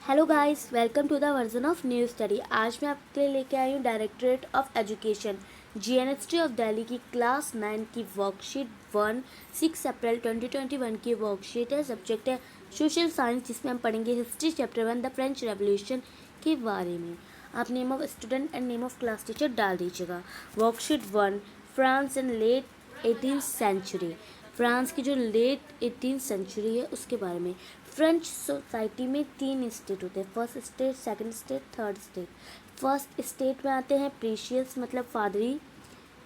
Hello guys, welcome to the version of new study. आज मैं आपके लिए लेके आई हूँ directorate of education GNST of Delhi की क्लास 9 की वर्कशीट 1 6 अप्रैल 2021 की वर्कशीट है। सब्जेक्ट है सोशल साइंस, जिसमें हम पढ़ेंगे history chapter 1 the French revolution के बारे में। आप name of student and name of class teacher डाल दीजिएगा। Worksheet 1 France in late 18th century. France की जो लेट 18th सेंचुरी है उसके बारे में। फ्रेंच सोसाइटी में 3 स्टेट होते हैं, first state, second state, third state. First state में आते हैं प्रीशियस मतलब फादरी,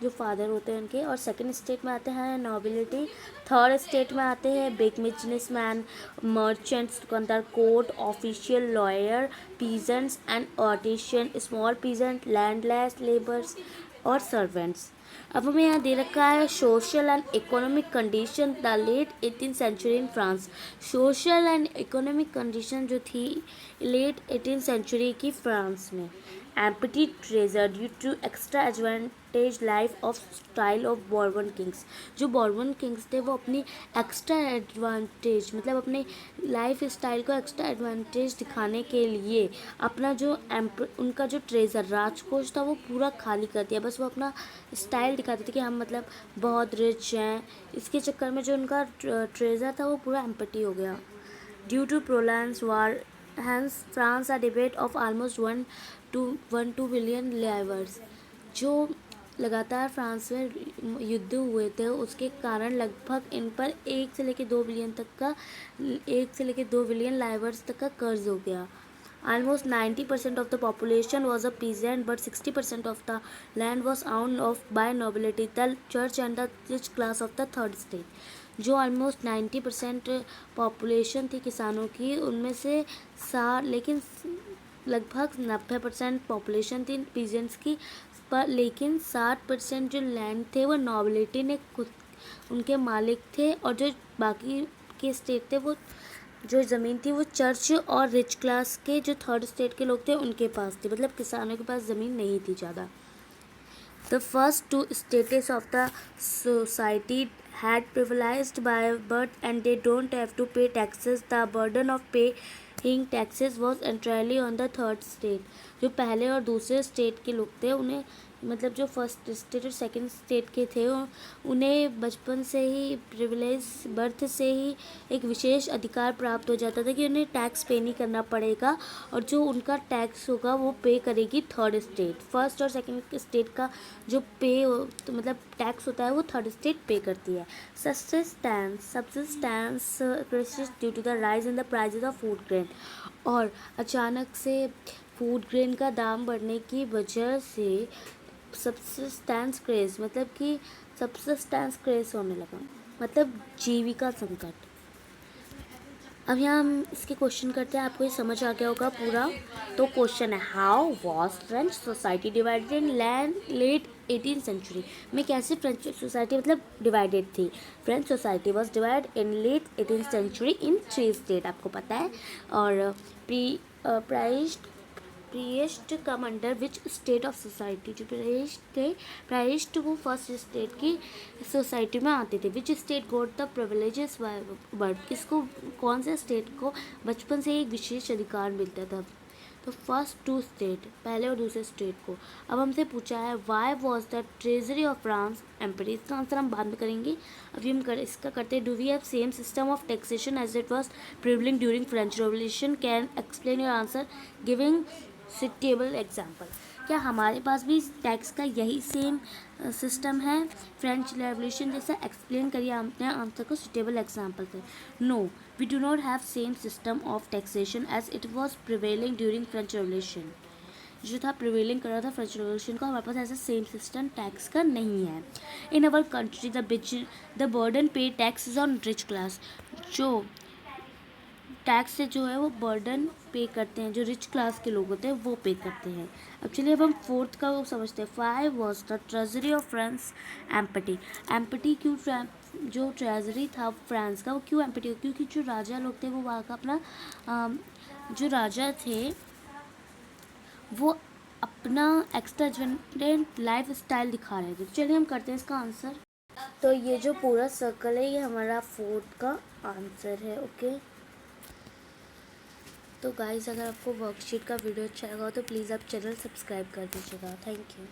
जो फादर होते हैं उनके, और सेकंड स्टेट में आते हैं नोबिलिटी। थर्ड स्टेट में आते हैं बिग बिजनेसमैन, मर्चेंट्स, दुकानदार, court official, lawyer, peasants and artisan, small peasant, landless labours और सर्वेंट्स। अब हमें यहाँ दे रखा है social and economic condition the late 18th century in France. Social and economic condition जो थी लेट 18th सेंचुरी की फ्रांस में। Empty treasure due to extra advantage life of style of Bourbon kings. जो बॉर्बन किंग्स थे वो अपनी extra advantage मतलब अपने लाइफ स्टाइल को एक्स्ट्रा एडवांटेज दिखाने के लिए अपना जो उनका जो ट्रेजर राजकोष था वो पूरा खाली कर दिया। बस वो अपना स्टाइल दिखाते थे कि हम मतलब बहुत रिच हैं। इसके चक्कर में जो उनका ट्रेजर था वो पूरा एम्प्टी हो गया। Due to prolonged war hence France a debate of almost 1 to 2 billion livres. जो लगातार फ्रांस में युद्ध हुए थे उसके कारण लगभग इन पर 1 से लेकर 2 बिलियन लाइवर्स तक का कर्ज हो गया। Almost 90% of the population was a peasant, but 60% of the land was owned of by nobility, the church and the rich class of the third state. जो ऑलमोस्ट 90% पॉपुलेशन थी किसानों की, उनमें से लेकिन लगभग 90% पॉपुलेशन थी पीजेंट्स की, पर लेकिन 60% जो लैंड थे वो नॉबिलिटी ने खुद उनके मालिक थे, और जो बाकी के स्टेट थे वो जो ज़मीन थी वो चर्च और रिच क्लास के जो थर्ड स्टेट के लोग थे उनके पास थी। मतलब किसानों के पास ज़मीन नहीं थी ज़्यादा। The first two status of the society had privileged by birth and they don't have to pay taxes. The burden of paying taxes was entirely on the third state. जो पहले और दूसरे स्टेट के लोग थे उन्हें मतलब जो फर्स्ट स्टेट और सेकंड स्टेट के थे उन्हें बचपन से ही प्रिविलेज बर्थ से ही एक विशेष अधिकार प्राप्त हो जाता था कि उन्हें टैक्स पे नहीं करना पड़ेगा, और जो उनका टैक्स होगा वो पे करेगी थर्ड स्टेट। फर्स्ट और सेकंड स्टेट का जो तो मतलब टैक्स होता है वो थर्ड स्टेट पे करती है। Subsistence crisis due to the rise in the prices of food grain. और अचानक से फूड ग्रेन का दाम बढ़ने की वजह से सब्सिस्टेंस क्रेज होने लगा, मतलब जीविका संकट। अब यहाँ हम इसके क्वेश्चन करते हैं, आपको ये समझ आ गया होगा पूरा। तो क्वेश्चन है how was French society divided in late 18th century में। कैसे फ्रेंच सोसाइटी मतलब डिवाइडेड थी। French society was divide in late 18th century in 3 state, आपको पता है। और priest come under which state of society. जो प्रीएस्ट वो फर्स्ट स्टेट की सोसाइटी में आते थे। Which state goat the privileges birth, किसको कौन से स्टेट को बचपन से एक विशेष अधिकार मिलता था। तो फर्स्ट 2 स्टेट, पहले और दूसरे स्टेट को। अब हमसे पूछा है why was the treasury of France empty. इसका आंसर हम बाद में करेंगे। अभी हम इसका करते हैं। Do we have same system of taxation as it was prevailing during French revolution. Can explain your answer giving suitable example. क्या हमारे पास भी टैक्स का यही सेम सिस्टम है फ्रेंच रेवोल्यूशन जैसा। एक्सप्लेन करिए अपने आंसर को सुटेबल एग्जाम्पल से। No, we do not have same system of taxation as it was prevailing during French revolution. जो था प्रिवेलिंग कर रहा था फ्रेंच रेवोल्यूशन का, हमारे पास ऐसा सेम सिस्टम टैक्स का नहीं है। इन अवर कंट्री द बर्डन पे tax is on rich class. जो टैक्स से जो है वो बर्डन पे करते हैं, जो रिच क्लास के लोग होते हैं वो पे करते हैं। अब चलिए अब हम फोर्थ का वो समझते हैं। Five was the treasury of France empty. Empty क्यों, जो ट्रेजरी था फ्रांस का वो क्यों एम्पटी हो, क्योंकि जो राजा लोग थे वो वहाँ का अपना जो राजा थे वो अपना एक्स्ट्रावेगेंट लाइफ स्टाइल दिखा रहे थे। चलिए हम करते हैं इसका आंसर। तो ये जो पूरा सर्कल है ये हमारा फोर्थ का आंसर है। ओके, तो गाइज़ अगर आपको वर्कशीट का वीडियो अच्छा लगा हो तो प्लीज़ आप चैनल सब्सक्राइब कर दीजिएगा। Thank you.